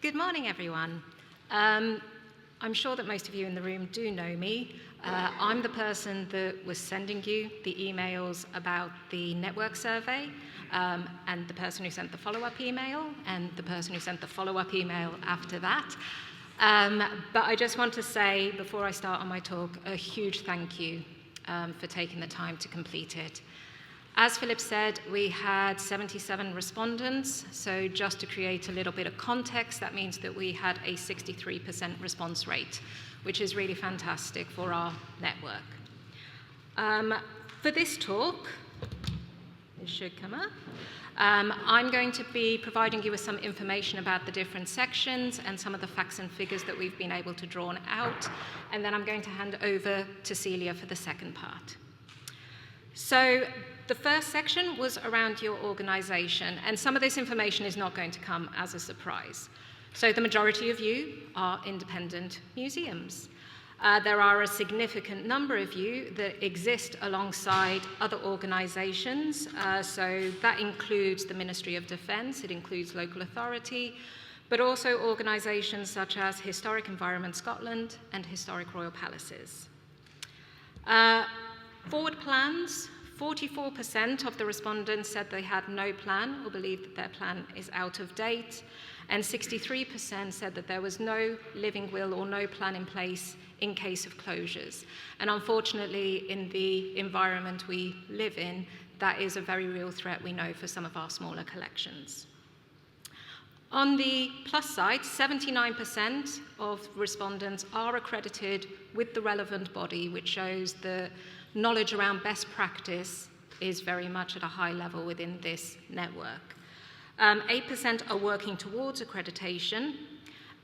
Good morning, everyone. I'm sure that most of you in the room do know me. I'm the person that was sending you the emails about the network survey, and the person who sent the follow-up email, and the person who sent the follow-up email after that. But I just want to say, before I start on my talk, a huge thank you for taking the time to complete it. As Philip said, we had 77 respondents, so just to create a little bit of context, that means that we had a 63% response rate, which is really fantastic for our network. For this talk, it should come up, I'm going to be providing you with some information about the different sections and some of the facts and figures that we've been able to draw out, and then I'm going to hand over to Celia for the second part. So the first section was around your organisation, and some of this information is not going to come as a surprise. So the majority of you are independent museums. There are a significant number of you that exist alongside other organisations, so that includes the Ministry of Defence, it includes local authority, but also organisations such as Historic Environment Scotland and Historic Royal Palaces. Forward plans, 44% of the respondents said they had no plan or believe that their plan is out of date, and 63% said that there was no living will or no plan in place in case of closures. And unfortunately, in the environment we live in, that is a very real threat, we know, for some of our smaller collections. On the plus side, 79% of respondents are accredited with the relevant body, which shows the knowledge around best practice is very much at a high level within this network. 8% are working towards accreditation.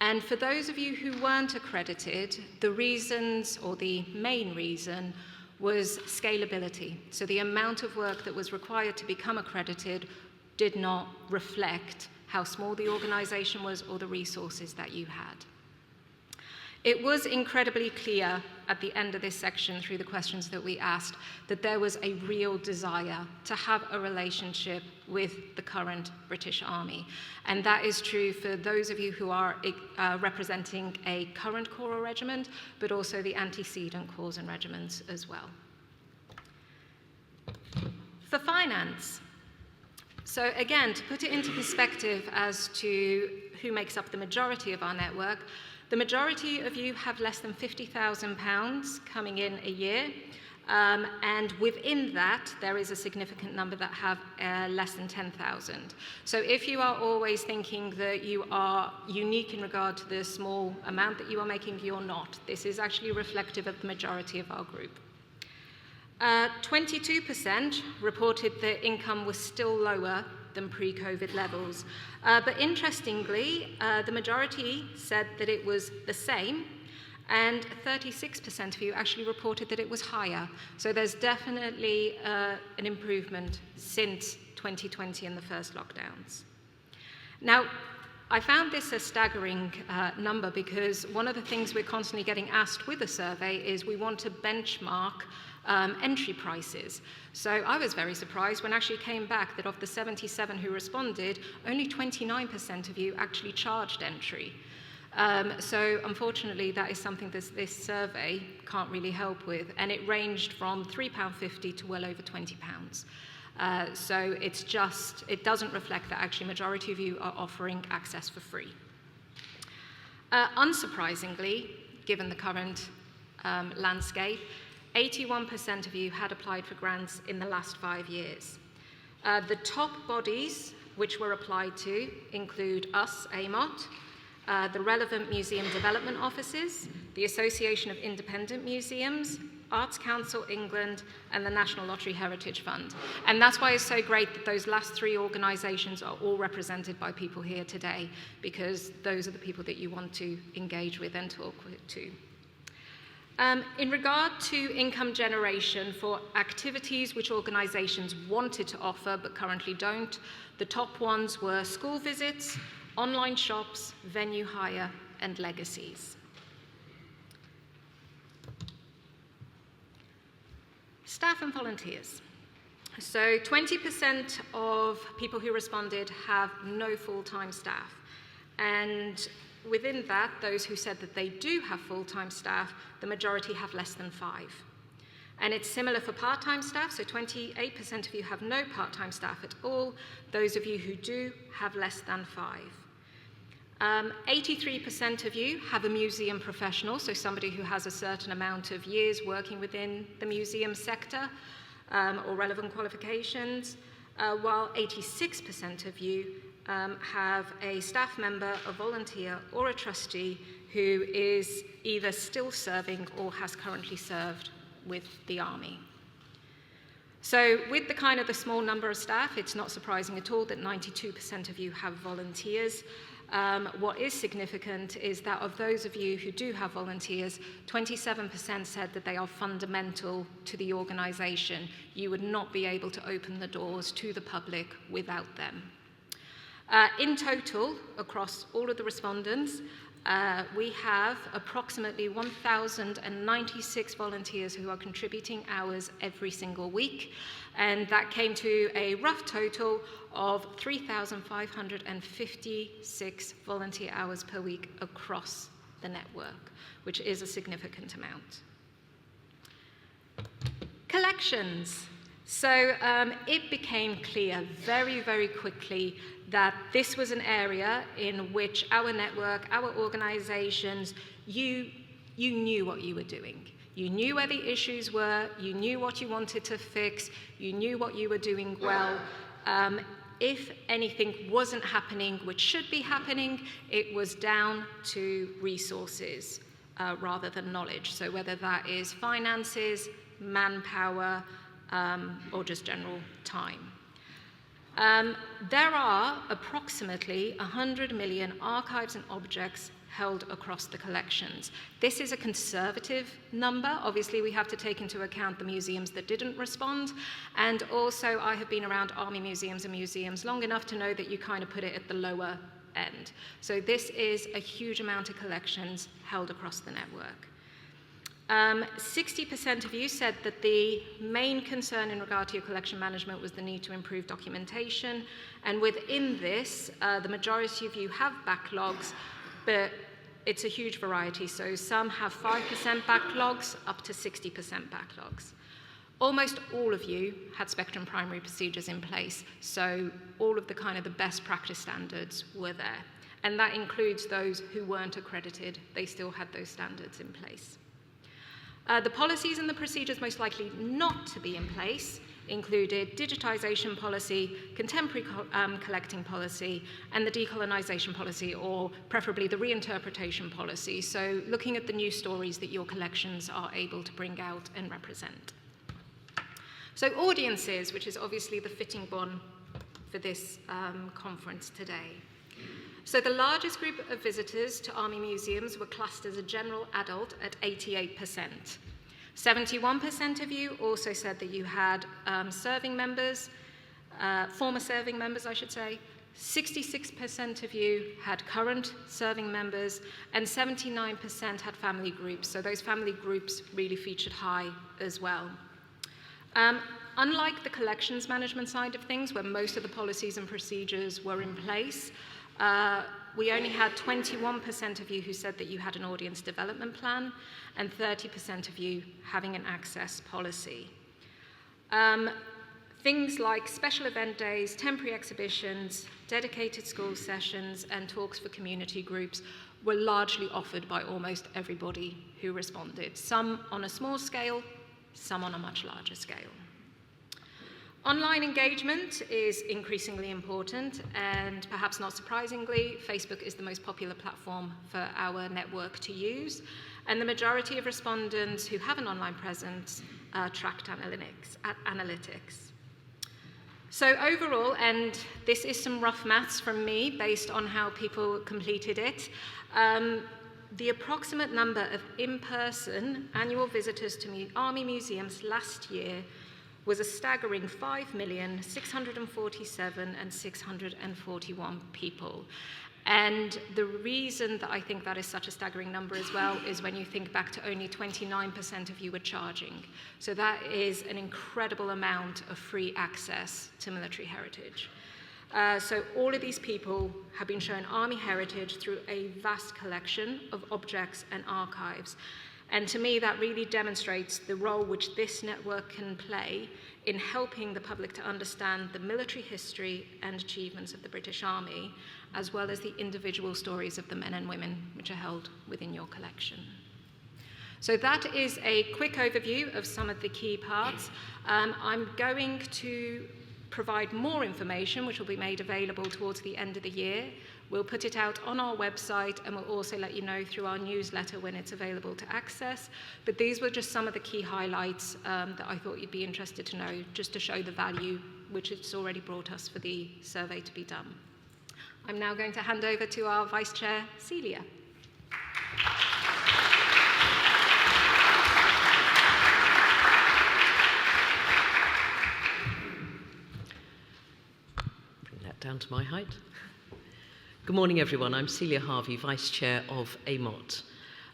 And for those of you who weren't accredited, the reasons, or the main reason, was scalability. So the amount of work that was required to become accredited did not reflect how small the organisation was or the resources that you had. It was incredibly clear at the end of this section through the questions that we asked that there was a real desire to have a relationship with the current British Army. And that is true for those of you who are representing a current corps or regiment, but also the antecedent corps and regiments as well. For finance, so again, to put it into perspective as to who makes up the majority of our network, the majority of you have less than £50,000 coming in a year, and within that, there is a significant number that have less than 10,000. So if you are always thinking that you are unique in regard to the small amount that you are making, you're not. This is actually reflective of the majority of our group. 22% reported that income was still lower than pre-COVID levels. But interestingly, the majority said that it was the same, and 36% of you actually reported that it was higher. So there's definitely an improvement since 2020 and the first lockdowns. Now, I found this a staggering number because one of the things we're constantly getting asked with the survey is we want to benchmark entry prices. So I was very surprised when actually came back that of the 77 who responded, only 29% of you actually charged entry. So unfortunately, that is something that this survey can't really help with, and it ranged from £3.50 to well over £20. So it doesn't reflect that actually majority of you are offering access for free. Unsurprisingly, given the current landscape, 81% of you had applied for grants in the last 5 years. The top bodies which were applied to include us, AMOT, the relevant museum development offices, the Association of Independent Museums, Arts Council England, and the National Lottery Heritage Fund. And that's why it's so great that those last three organisations are all represented by people here today, because those are the people that you want to engage with and talk to. In regard to income generation for activities which organisations wanted to offer but currently don't, the top ones were school visits, online shops, venue hire, and legacies. Staff and volunteers. So 20% of people who responded have no full-time staff. And within that, those who said that they do have full-time staff, the majority have less than 5. And it's similar for part-time staff, so 28% of you have no part-time staff at all. Those of you who do have less than 5. 83% of you have a museum professional, so somebody who has a certain amount of years working within the museum sector or relevant qualifications, while 86% of you have a staff member, a volunteer, or a trustee who is either still serving or has currently served with the Army. So with the small number of staff, it's not surprising at all that 92% of you have volunteers. What is significant is that of those of you who do have volunteers, 27% said that they are fundamental to the organisation. You would not be able to open the doors to the public without them. In total, across all of the respondents, we have approximately 1,096 volunteers who are contributing hours every single week, and that came to a rough total of 3,556 volunteer hours per week across the network, which is a significant amount. Collections. So it became clear very, very quickly that this was an area in which our network, our organizations, you knew what you were doing. You knew where the issues were, you knew what you wanted to fix, you knew what you were doing well. If anything wasn't happening which should be happening, it was down to resources rather than knowledge. So whether that is finances, manpower, or just general time. There are approximately 100 million archives and objects held across the collections. This is a conservative number. Obviously, we have to take into account the museums that didn't respond. And also, I have been around Army museums and museums long enough to know that you kind of put it at the lower end. So this is a huge amount of collections held across the network. 60% of you said that the main concern in regard to your collection management was the need to improve documentation. And within this, the majority of you have backlogs, but it's a huge variety. So some have 5% backlogs, up to 60% backlogs. Almost all of you had Spectrum primary procedures in place. So all of the best practice standards were there. And that includes those who weren't accredited. They still had those standards in place. The policies and the procedures most likely not to be in place included digitization policy, contemporary collecting policy, and the decolonization policy, or preferably the reinterpretation policy. So looking at the new stories that your collections are able to bring out and represent. So audiences, which is obviously the fitting one for this conference today. So the largest group of visitors to Army museums were classed as a general adult at 88%. 71% of you also said that you had serving members, former serving members, I should say. 66% of you had current serving members, and 79% had family groups. So those family groups really featured high as well. Unlike the collections management side of things, where most of the policies and procedures were in place, we only had 21% of you who said that you had an audience development plan, and 30% of you having an access policy. Things like special event days, temporary exhibitions, dedicated school sessions, and talks for community groups were largely offered by almost everybody who responded, some on a small scale, some on a much larger scale. Online engagement is increasingly important, and perhaps not surprisingly, Facebook is the most popular platform for our network to use, and the majority of respondents who have an online presence tracked analytics. So overall, and this is some rough maths from me based on how people completed it, the approximate number of in-person annual visitors to Army museums last year was a staggering 5,647,641 people. And the reason that I think that is such a staggering number as well is when you think back to only 29% of you were charging. So that is an incredible amount of free access to military heritage. So all of these people have been shown Army heritage through a vast collection of objects and archives. And to me, that really demonstrates the role which this network can play in helping the public to understand the military history and achievements of the British Army, as well as the individual stories of the men and women which are held within your collection. So that is a quick overview of some of the key parts. I'm going to provide more information, which will be made available towards the end of the year. We'll put it out on our website, and we'll also let you know through our newsletter when it's available to access. But these were just some of the key highlights that I thought you'd be interested to know, just to show the value which it's already brought us for the survey to be done. I'm now going to hand over to our Vice Chair, Celia. Down to my height. Good morning, everyone. I'm Celia Harvey, Vice-Chair of AMOT.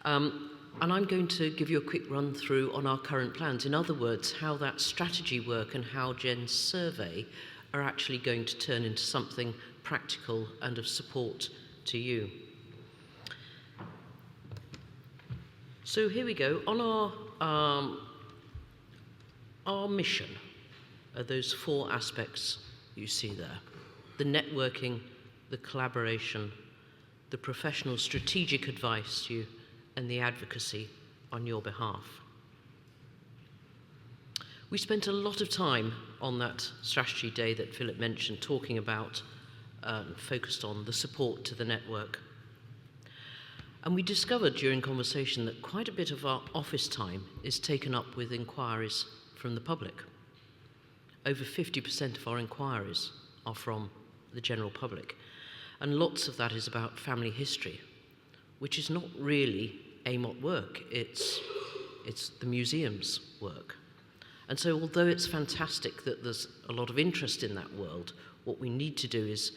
And I'm going to give you a quick run through on our current plans. In other words, how that strategy work and how Jen's survey are actually going to turn into something practical and of support to you. So here we go. On our mission are those 4 aspects you see there. The networking, the collaboration, the professional strategic advice to you, and the advocacy on your behalf. We spent a lot of time on that strategy day that Philip mentioned, talking about, focused on the support to the network. And we discovered during conversation that quite a bit of our office time is taken up with inquiries from the public. Over 50% of our inquiries are from the general public. And lots of that is about family history, which is not really AMOT work, it's the museum's work. And so although it's fantastic that there's a lot of interest in that world, what we need to do is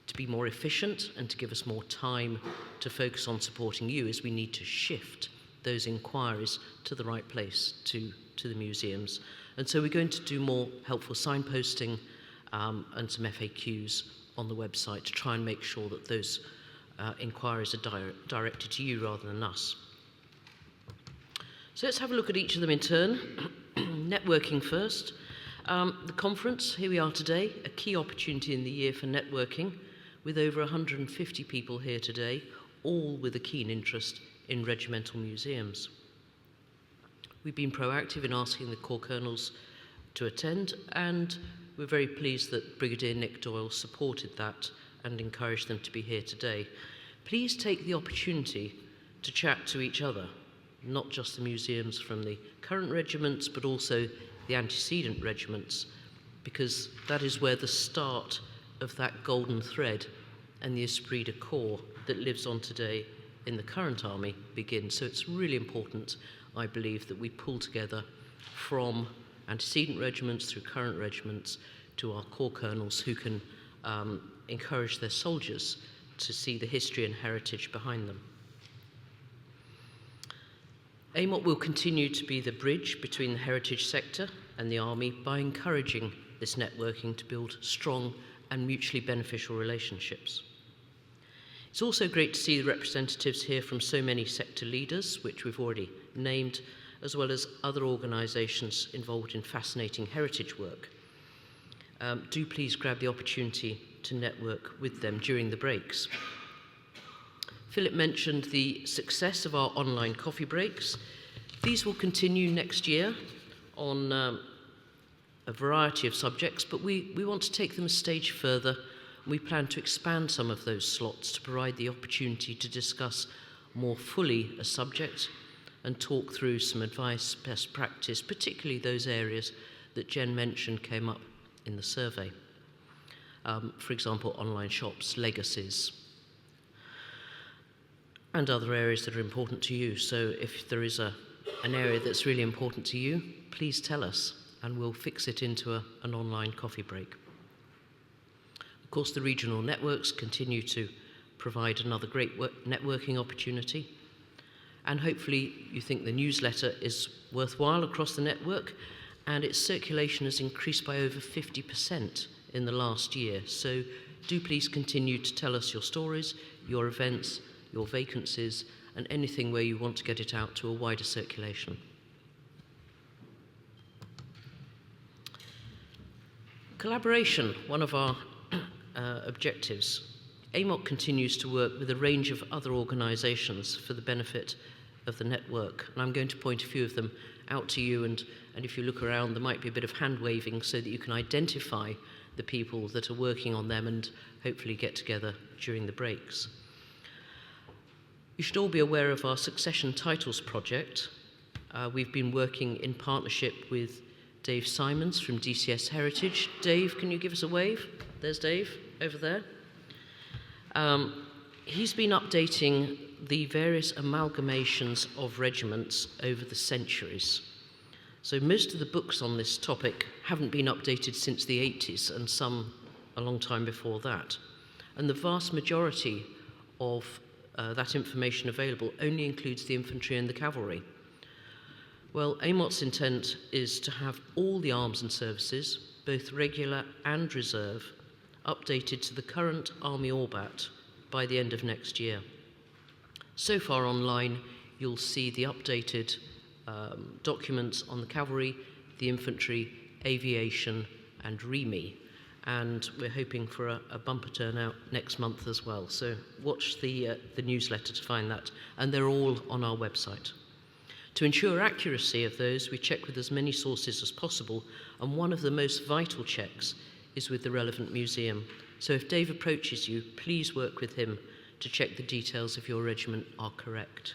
to be more efficient and to give us more time to focus on supporting you, is we need to shift those inquiries to the right place, to the museums. And so we're going to do more helpful signposting and some FAQs on the website to try and make sure that those inquiries are directed to you rather than us. So let's have a look at each of them in turn. Networking first. The conference, here we are today, a key opportunity in the year for networking, with over 150 people here today, all with a keen interest in regimental museums. We've been proactive in asking the Corps Colonels to attend, and we're very pleased that Brigadier Nick Doyle supported that and encouraged them to be here today. Please take the opportunity to chat to each other, not just the museums from the current regiments, but also the antecedent regiments, because that is where the start of that golden thread and the esprit de corps that lives on today in the current army begins. So it's really important, I believe, that we pull together from antecedent regiments through current regiments to our Corps Colonels, who can encourage their soldiers to see the history and heritage behind them. AMOT will continue to be the bridge between the heritage sector and the Army by encouraging this networking to build strong and mutually beneficial relationships. It's also great to see the representatives here from so many sector leaders, which we've already named, as well as other organisations involved in fascinating heritage work. Do please grab the opportunity to network with them during the breaks. Philip mentioned the success of our online coffee breaks. These will continue next year on a variety of subjects, but we want to take them a stage further. We plan to expand some of those slots to provide the opportunity to discuss more fully a subject and talk through some advice, best practice, particularly those areas that Jen mentioned came up in the survey. For example, online shops, legacies, and other areas that are important to you. So if there is an area that's really important to you, please tell us and we'll fix it into an online coffee break. Of course, the regional networks continue to provide another great networking opportunity. And hopefully you think the newsletter is worthwhile across the network, and its circulation has increased by over 50% in the last year. So do please continue to tell us your stories, your events, your vacancies, and anything where you want to get it out to a wider circulation. Collaboration, one of our objectives. AMOT continues to work with a range of other organisations for the benefit of the network, and I'm going to point a few of them out to you, and if you look around there might be a bit of hand waving so that you can identify the people that are working on them and hopefully get together during the breaks. You should all be aware of our Succession Titles project. We've been working in partnership with Dave Simons from DCS Heritage. Dave, can you give us a wave? There's Dave over there. He's been updating the various amalgamations of regiments over the centuries. So most of the books on this topic haven't been updated since the 80s, and some a long time before that. And the vast majority of that information available only includes the infantry and the cavalry. Well, AMOT's intent is to have all the arms and services, both regular and reserve, updated to the current Army Orbat by the end of next year. So far online, you'll see the updated documents on the cavalry, the infantry, aviation, and REME. And we're hoping for a bumper turnout next month as well. So watch the newsletter to find that. And they're all on our website. To ensure accuracy of those, we check with as many sources as possible, and one of the most vital checks is with the relevant museum. So if Dave approaches you, please work with him to check the details of your regiment are correct.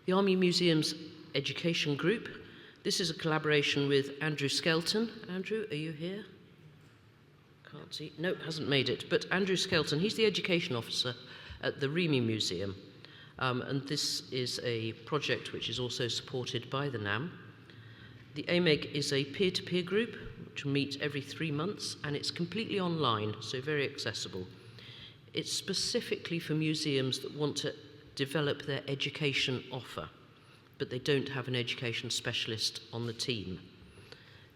The Army Museum's Education Group. This is a collaboration with Andrew Skelton. Andrew, are you here? Can't see. No, hasn't made it. But Andrew Skelton, he's the education officer at the REME Museum. And this is a project which is also supported by the NAM. The AMEG is a peer-to-peer group which will meet every 3 months, and it's completely online, so very accessible. It's specifically for museums that want to develop their education offer, but they don't have an education specialist on the team.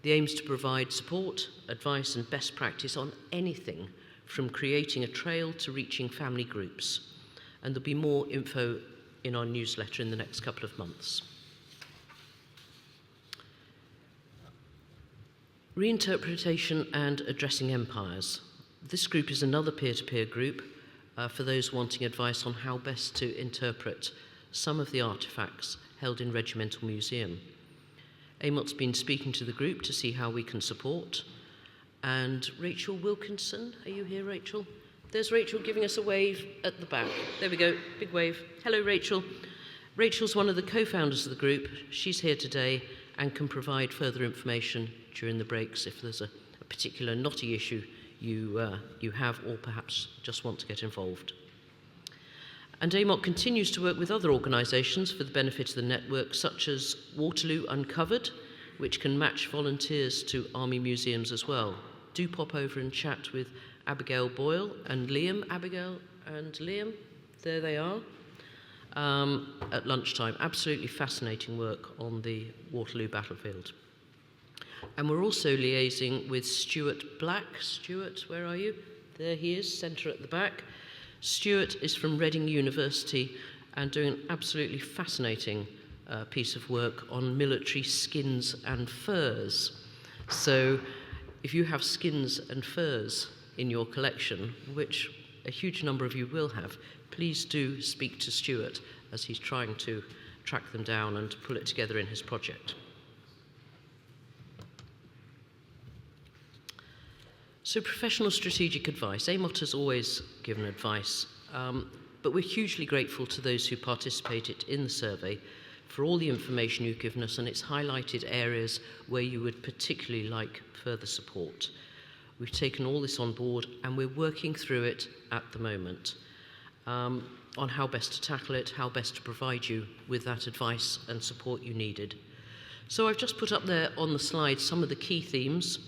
The aim is to provide support, advice, and best practice on anything from creating a trail to reaching family groups. And there'll be more info in our newsletter in the next couple of months. Reinterpretation and Addressing Empires. This group is another peer-to-peer group for those wanting advice on how best to interpret some of the artefacts held in Regimental Museum. AMOT's been speaking to the group to see how we can support. And Rachel Wilkinson, are you here, Rachel? There's Rachel giving us a wave at the back. There we go, big wave. Hello, Rachel. Rachel's one of the co-founders of the group. She's here today and can provide further information during the breaks if there's a particular knotty issue you have, or perhaps just want to get involved. And AMOT continues to work with other organisations for the benefit of the network, such as Waterloo Uncovered, which can match volunteers to Army museums as well. Do pop over and chat with Abigail Boyle and Liam. Abigail and Liam, there they are, at lunchtime. Absolutely fascinating work on the Waterloo battlefield. And we're also liaising with Stuart Black. Stuart, where are you? There he is, centre at the back. Stuart is from Reading University and doing an absolutely fascinating piece of work on military skins and furs. So if you have skins and furs in your collection, which a huge number of you will have, please do speak to Stuart as he's trying to track them down and pull it together in his project. So professional strategic advice. AMOT has always given advice, but we're hugely grateful to those who participated in the survey for all the information you've given us, and it's highlighted areas where you would particularly like further support. We've taken all this on board and we're working through it at the moment on how best to tackle it, how best to provide you with that advice and support you needed. So I've just put up there on the slide some of the key themes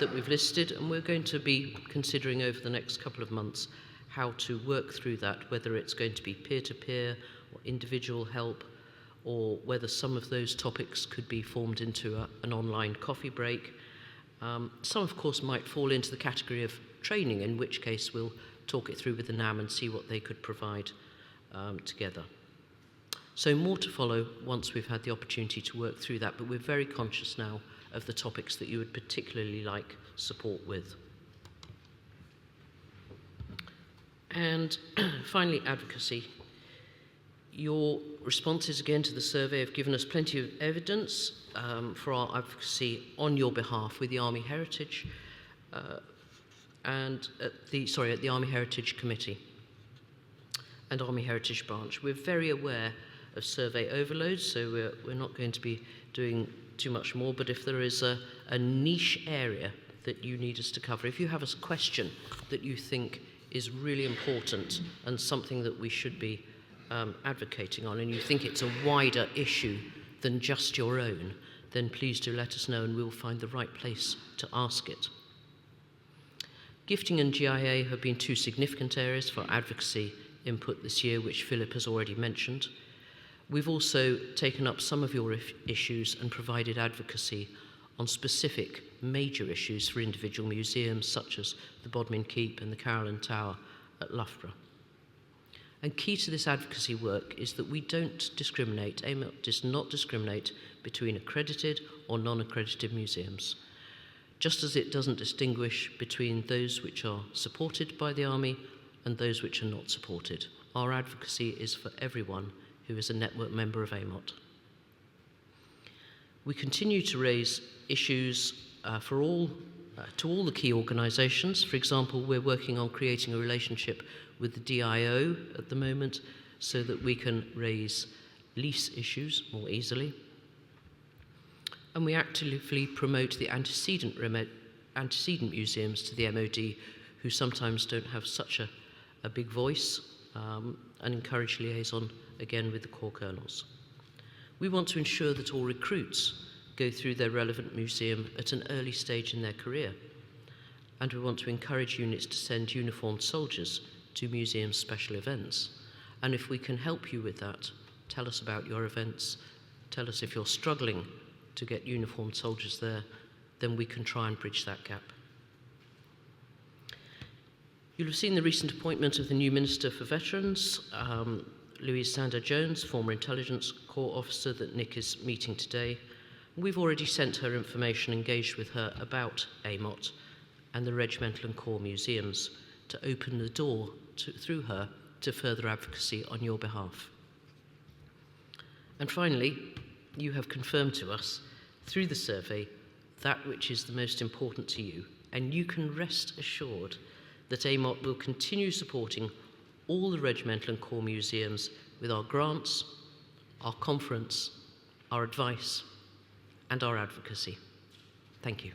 that we've listed, and we're going to be considering over the next couple of months how to work through that, whether it's going to be peer-to-peer or individual help, or whether some of those topics could be formed into an online coffee break. Some, of course, might fall into the category of training, in which case we'll talk it through with the NAM and see what they could provide together. So more to follow once we've had the opportunity to work through that, but we're very conscious now of the topics that you would particularly like support with. And finally, advocacy. Your responses again to the survey have given us plenty of evidence for our advocacy on your behalf with the Army Heritage and at the Army Heritage Committee and Army Heritage Branch. We're very aware of survey overload, so we're not going to be doing too much more, but if there is a niche area that you need us to cover, if you have a question that you think is really important and something that we should be advocating on, and you think it's a wider issue than just your own, then please do let us know and we'll find the right place to ask it. Gifting and GIA have been two significant areas for advocacy input this year, which Philip has already mentioned. We've also taken up some of your issues and provided advocacy on specific major issues for individual museums, such as the Bodmin Keep and the Carillon Tower at Loughborough. And key to this advocacy work is that we don't discriminate, AMOT does not discriminate between accredited or non-accredited museums, just as it doesn't distinguish between those which are supported by the Army and those which are not supported. Our advocacy is for everyone who is a network member of AMOT. We continue to raise issues to all the key organisations. For example, we're working on creating a relationship with the DIO at the moment so that we can raise lease issues more easily. And we actively promote the antecedent museums to the MOD, who sometimes don't have such a big voice, and encourage liaison again with the Corps Colonels. We want to ensure that all recruits go through their relevant museum at an early stage in their career, and we want to encourage units to send uniformed soldiers to museum special events. And if we can help you with that, tell us about your events, tell us if you're struggling to get uniformed soldiers there, then we can try and bridge that gap. You'll have seen the recent appointment of the new Minister for Veterans, Louise Sander-Jones, former Intelligence Corps officer that Nick is meeting today. We've already sent her information, engaged with her about AMOT and the regimental and corps museums to open the door through her to further advocacy on your behalf. And finally, you have confirmed to us through the survey that which is the most important to you, and you can rest assured that AMOT will continue supporting all the regimental and corps museums with our grants, our conference, our advice, and our advocacy. Thank you.